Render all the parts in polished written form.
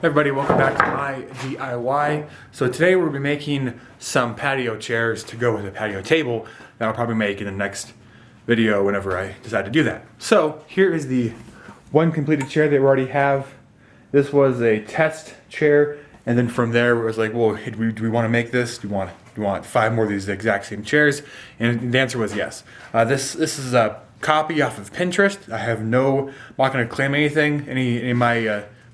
Everybody, welcome back to my DIY. So today we'll be making some patio chairs to go with the patio table that I'll probably make in the next video whenever I decide to do that. So here is the one completed chair that we already have. This was a test chair, and then from there it was like, well, do we want to make this? Do you want 5 more of these exact same chairs? And the answer was yes. This is a copy off of Pinterest. I'm not going to claim anything, any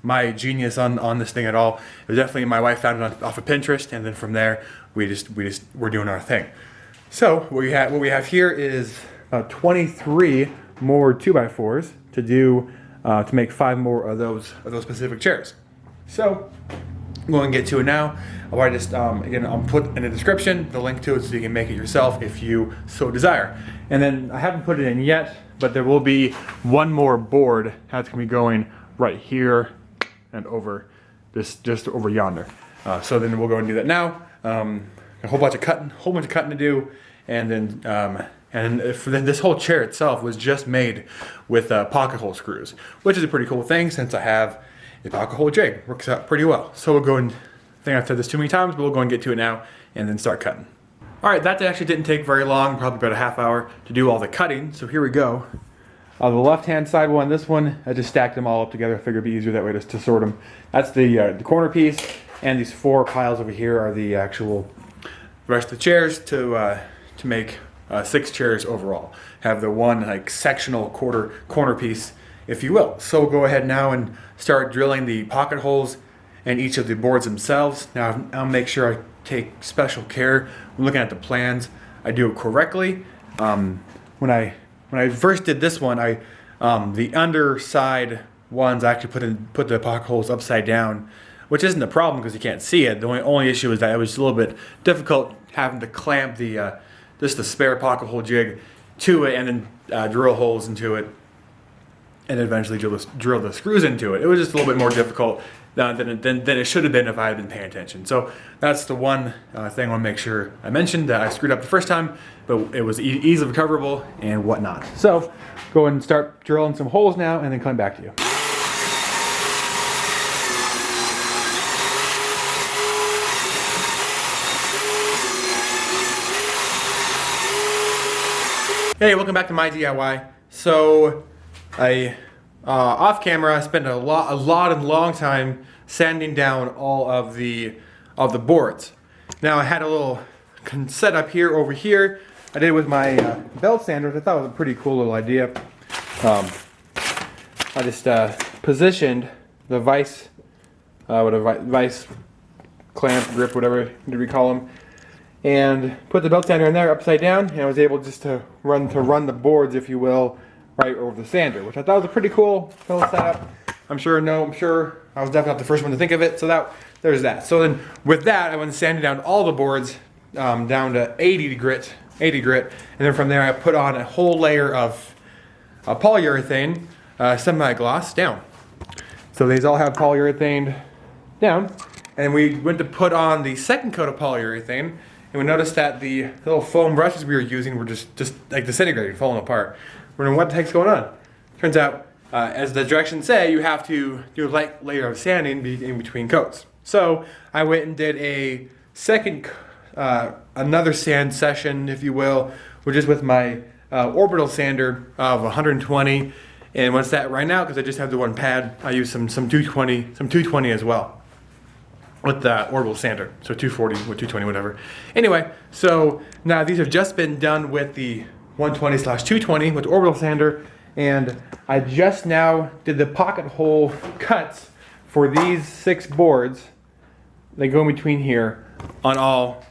my genius on this thing at all. It was definitely my wife found it off of Pinterest, and then from there we're doing our thing. So what we have here is 23 more 2x4s to do to make 5 more of those specific chairs. So I'm going to get to it now. I'll put in the description the link to it so you can make it yourself if you so desire. And then I haven't put it in yet, but there will be one more board that's going to be going right here and over just over yonder. So then we'll go and do that now. A whole bunch of cutting to do, and then this whole chair itself was just made with pocket hole screws, which is a pretty cool thing since I have a pocket hole jig. Works out pretty well. So we'll go and, I think I've said this too many times, but we'll go and get to it now and then start cutting. All right, that actually didn't take very long, probably about a half hour to do all the cutting. So here we go. The left-hand side one, this one, I just stacked them all up together. I figured it'd be easier that way just to sort them. That's the corner piece, and these 4 piles over here are the actual rest of the chairs to make 6 chairs overall. Have the one like sectional corner piece, if you will. So we'll go ahead now and start drilling the pocket holes in each of the boards themselves. Now I'll make sure I take special care when looking at the plans. I do it correctly. When I first did this one, the underside ones I actually put the pocket holes upside down, which isn't a problem because you can't see it. The only issue is that it was a little bit difficult having to clamp just the spare pocket hole jig to it and then drill holes into it and eventually drill the screws into it. It was just a little bit more difficult than it should have been if I had been paying attention. So that's the one thing I want to make sure I mentioned that I screwed up the first time, but it was easily recoverable and whatnot. So go and start drilling some holes now and then come back to you. Hey, welcome back to my DIY. So off camera, I spent a long time sanding down all of the boards. Now I had a little setup here over here. I did it with my belt sanders. I thought it was a pretty cool little idea. I just positioned the vice, vice clamp, grip, whatever we call them, and put the belt sander in there upside down, and I was able just to run the boards, if you will, right over the sander, which I thought was a pretty cool little setup. I'm sure I was definitely not the first one to think of it, so there's that. So then with that, I went sanding down all the boards down to 80 grit, and then from there I put on a whole layer of polyurethane semi-gloss down. So these all have polyurethane down, and we went to put on the second coat of polyurethane, and we noticed that the little foam brushes we were using were just like disintegrating, falling apart. We're wondering what the heck's going on. Turns out, as the directions say, you have to do a light layer of sanding in between coats. So I went and did a second, another sand session, if you will, which is with my orbital sander of 120. And what's that right now? Because I just have the one pad, I use some 220 as well with the orbital sander. So 240 with 220, whatever. Anyway, so now these have just been done with the 120/220 with the orbital sander, and I just now did the pocket hole cuts for these 6 boards. They go in between here on all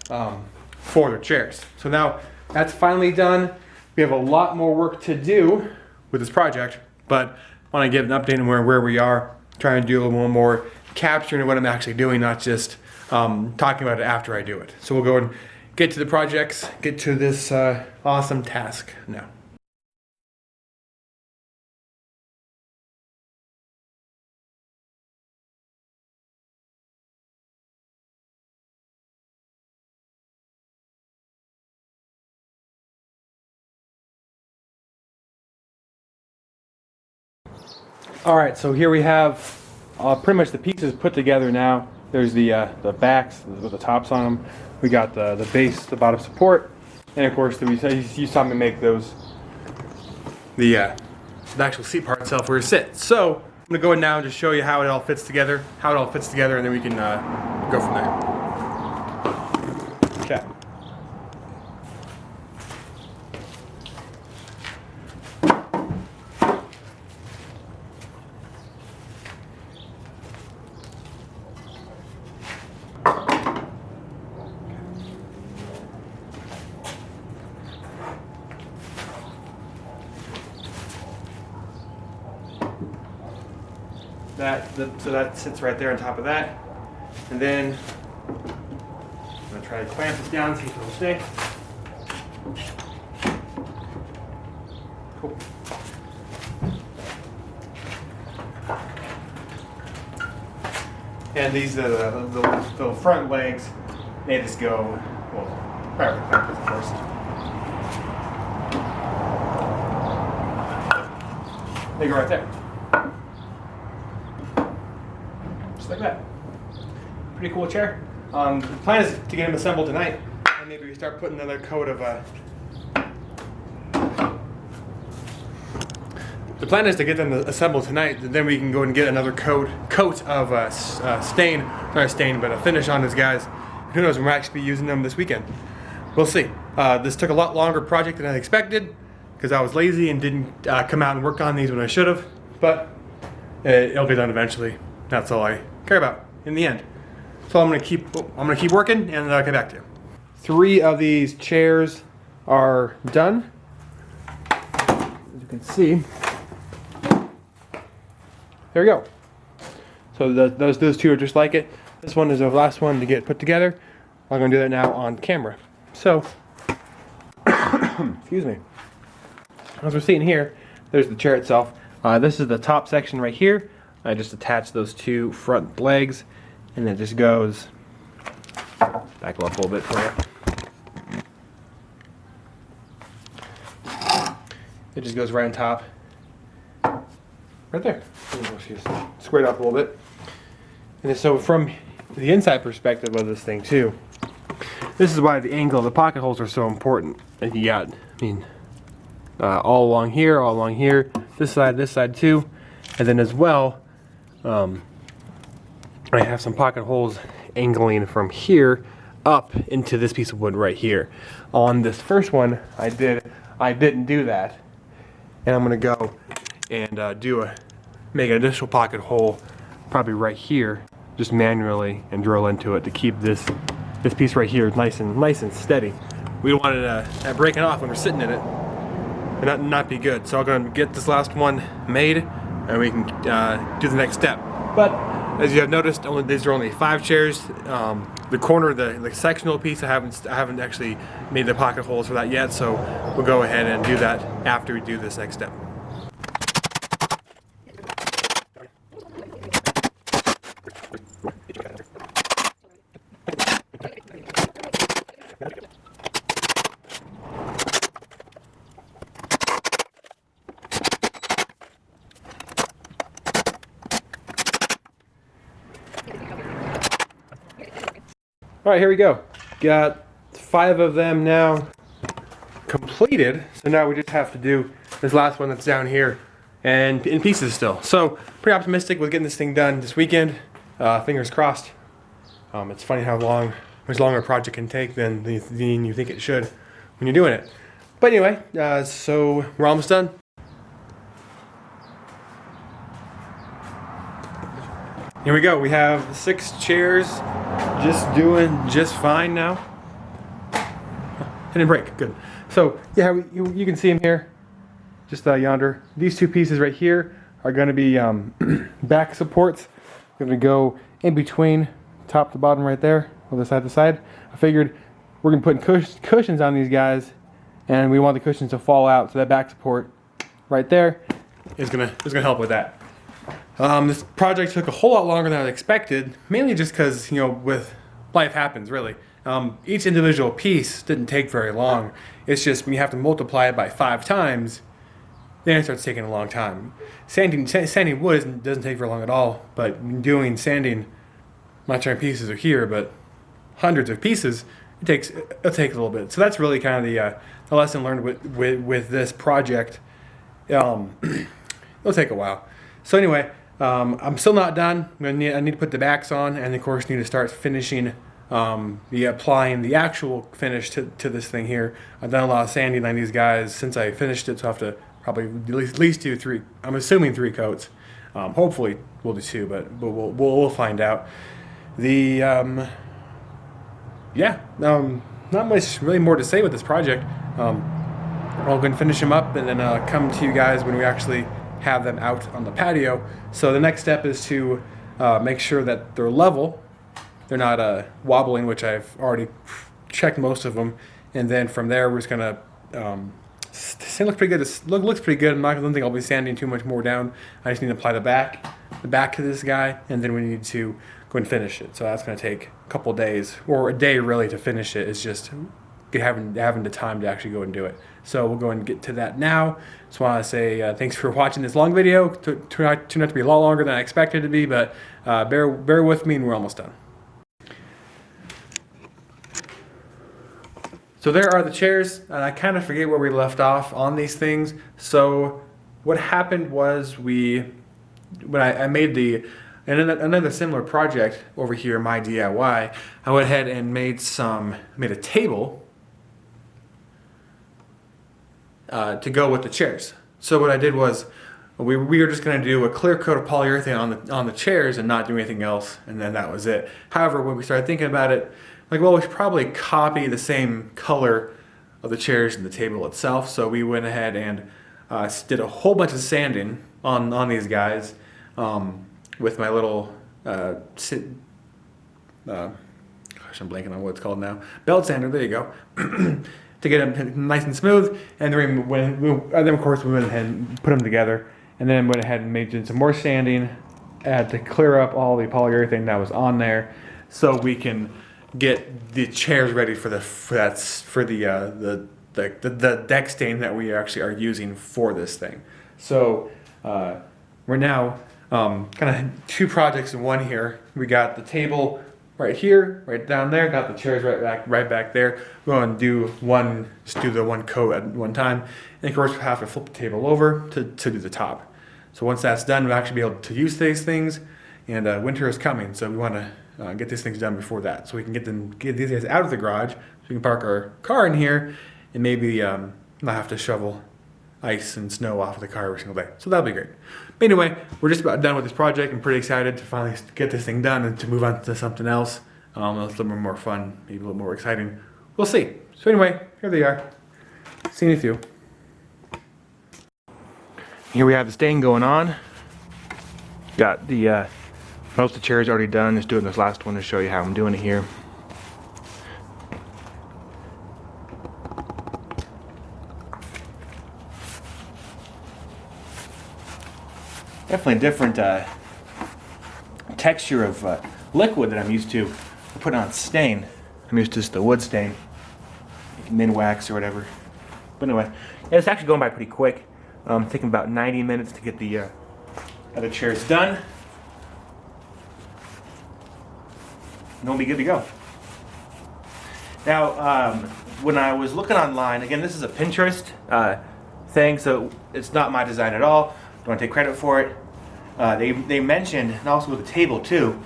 4 of the chairs. So now that's finally done. We have a lot more work to do with this project, but I want to give an update on where we are, trying to do a little more capturing of what I'm actually doing, not just talking about it after I do it. So we'll go and get to the projects, get to this awesome task now. All right, so here we have pretty much the pieces put together now. There's the backs with the tops on them. We got the base, the bottom support, and of course you saw me make those the actual seat part itself where it sits. So I'm gonna go in now and just show you how it all fits together, and then we can go from there. Okay. So that sits right there on top of that, and then I'm gonna try to clamp this down, see if it'll stay. Cool. And these are the front legs. They just go backwards first. They go right there. Just like that. Pretty cool chair. The plan is to get them assembled tonight, and maybe we start putting another coat of. The plan is to get them assembled tonight, and then we can go and get another coat of a finish on these guys. Who knows? We might actually be using them this weekend. We'll see. This took a lot longer project than I expected because I was lazy and didn't come out and work on these when I should have. But it'll be done eventually. That's all I care about in the end. So I'm gonna keep working and I'll get back to you. 3 of these chairs are done. As you can see, there we go. So those 2 are just like it. This one is the last one to get put together. I'm gonna do that now on camera. So, excuse me. As we're seeing here, there's the chair itself. This is the top section right here. I just attach those 2 front legs, and it just goes, back up a little bit for you. It just goes right on top, right there. Square it up a little bit. And so from the inside perspective of this thing too, this is why the angle of the pocket holes are so important. And you got, all along here, this side too, and then as well, I have some pocket holes angling from here up into this piece of wood right here. On this first one, I didn't do that, and I'm gonna go and make an additional pocket hole, probably right here, just manually, and drill into it to keep this piece right here nice and steady. We don't want it breaking off when we're sitting in it, and not be good. So I'm gonna get this last one made, and we can do the next step. But as you have noticed, these are only 5 chairs. The corner, the sectional piece, I haven't actually made the pocket holes for that yet. So we'll go ahead and do that after we do this next step. All right, here we go. Got 5 of them now completed. So now we just have to do this last one that's down here and in pieces still. So pretty optimistic with getting this thing done this weekend. Fingers crossed. It's funny how much longer a project can take than you think it should when you're doing it. But anyway, so we're almost done. Here we go. We have 6 chairs doing just fine now. It didn't break. Good. So yeah, you can see them here, just yonder. These 2 pieces right here are going to be back supports. Going to go in between top to bottom right there, on the side to side. I figured we're going to put cushions on these guys, and we want the cushions to fall out, so that back support right there is gonna help with that. This project took a whole lot longer than I expected, mainly just because, with life happens, really. Each individual piece didn't take very long. It's just when you have to multiply it by 5 times, then it starts taking a long time. Sanding wood doesn't take very long at all, but doing sanding, I'm not trying pieces are here, but hundreds of pieces, it'll take a little bit. So that's really kind of the lesson learned with this project. It'll take a while. So anyway, I'm still not done. I need to put the backs on, and of course need to start finishing, applying the actual finish to this thing here. I've done a lot of sanding on these guys since I finished it, so I have to probably at least do 3. I'm assuming 3 coats. Hopefully we'll do 2, but we'll find out. Not much really more to say with this project. I'll go and finish them up, and then come to you guys when we actually have them out on the patio. So the next step is to make sure that they're level, they're not wobbling, which I've already checked most of them, and then from there we're just gonna sand looks pretty good. Looks pretty good. I don't think I'll be sanding too much more down. I just need to apply the back to this guy, and then we need to go and finish it. So that's going to take a couple days, or a day really, to finish it. It's just having the time to actually go and do it. So we'll go and get to that now. Just want to say thanks for watching this long video. Turned out to be a lot longer than I expected it to be, but bear with me, and we're almost done. So there are the chairs, and I kind of forget where we left off on these things. So what happened was when I made another similar project over here, my DIY, I went ahead and made a table to go with the chairs. So what I did was we were just going to do a clear coat of polyurethane on the chairs and not do anything else, and then that was it. However, when we started thinking about it, like, well, we should probably copy the same color of the chairs and the table itself. So we went ahead and did a whole bunch of sanding on these guys with my little gosh, I'm blanking on what it's called now. Belt sander. There you go. To get them nice and smooth, and then of course we went ahead and put them together, and then went ahead and made some more sanding to clear up all the polyurethane that was on there, so we can get the chairs ready for the deck stain that we actually are using for this thing. So we're now kind of 2 projects in one here. We got the table right here, right down there. Got the chairs right back there. We're going to do the one coat at one time, and of course we'll have to flip the table over to do the top. So once that's done, we'll actually be able to use these things. And winter is coming, so we want to get these things done before that, so we can get these guys out of the garage, so we can park our car in here, and maybe not have to shovel ice and snow off of the car every single day. So that'll be great. But anyway, we're just about done with this project. I'm pretty excited to finally get this thing done and to move on to something else. A little bit more fun, maybe a little more exciting. We'll see. So anyway, here they are. See you in a few. Here we have the stain going on. Got the most of the chairs already done. Just doing this last one to show you how I'm doing it here. Definitely a different texture of liquid that I'm used to putting on stain. I'm used to just the wood stain, like Minwax or whatever. But anyway, yeah, it's actually going by pretty quick. Taking about 90 minutes to get the other chairs done. And we'll be good to go. Now, when I was looking online, again, this is a Pinterest thing, so it's not my design at all. Don't want to take credit for it. They mentioned, and also with the table too,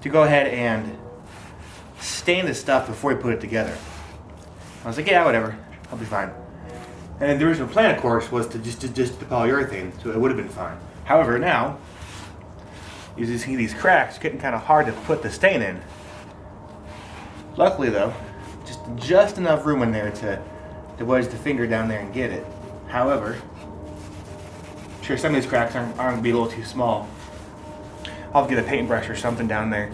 to go ahead and stain the stuff before you put it together. I was like, yeah, whatever, I'll be fine. And the original plan, of course, was to just the polyurethane, so it would have been fine. However, now, you see these cracks getting kind of hard to put the stain in. Luckily, though, just enough room in there to wedge the finger down there and get it. However, I'm sure some of these cracks are going to be a little too small. I'll have to get a paintbrush or something down there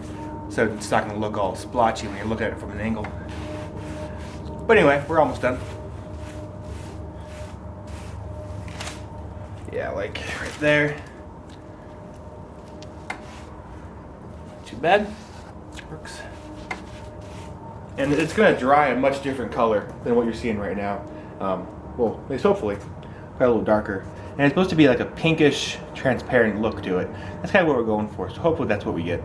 so it's not going to look all splotchy when you look at it from an angle. But anyway, we're almost done. Yeah, like right there. Too bad. Works. And it's going to dry a much different color than what you're seeing right now. Well, at least hopefully. got a little darker. And it's supposed to be like a pinkish, transparent look to it. That's kind of what we're going for, so hopefully that's what we get.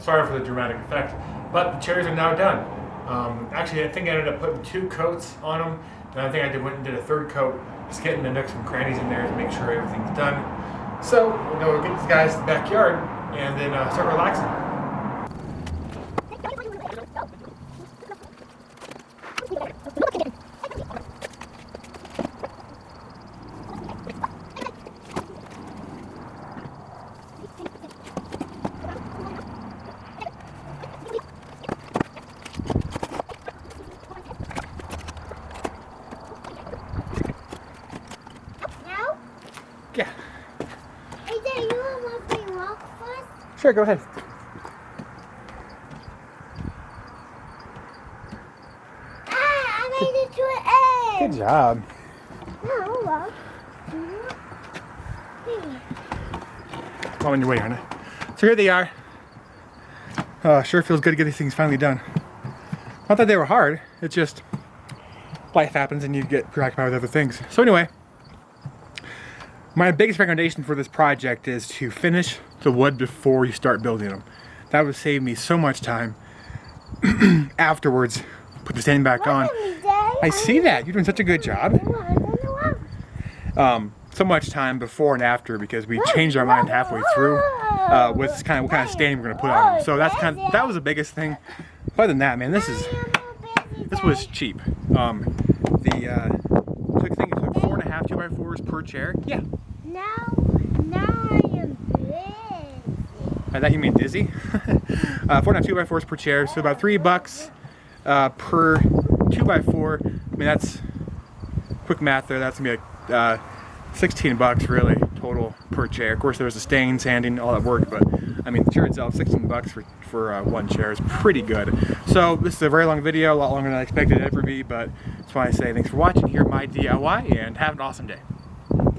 Sorry for the dramatic effect, but the chairs are now done. Actually, I think I ended up putting 2 coats on them, and I think I went and did a 3rd coat, just getting the nooks and crannies in there to make sure everything's done. So we're going to get these guys to the backyard and then start relaxing. Yeah. Hey, Dad, you want to play rock first? Sure, go ahead. I made it to an egg. Good job. No, well. Oh, on your way, aren't I? So here they are. Sure feels good to get these things finally done. Not that they were hard, it's just life happens and you get preoccupied with other things. So anyway, my biggest recommendation for this project is to finish the wood before you start building them. That would save me so much time. Afterwards, put the sanding back on. I see that. You're doing such a good job. So much time before and after because we changed our mind halfway through with what kind of standing we're going to put on them. So that was the biggest thing. Other than that, man, this was cheap. Quick thing, you took 4.5 2x4s per chair. Yeah. Now I am busy. I thought you mean dizzy. 4.5 2x4s per chair, so about $3 per 2x4. I mean, that's quick math there. That's gonna be like $16 really total per chair. Of course, there was the stain, sanding, all that work, but I mean, the chair itself, $16 for one chair is pretty good. So this is a very long video, a lot longer than I expected it to ever be, but just want to say thanks for watching here at my DIY and have an awesome day.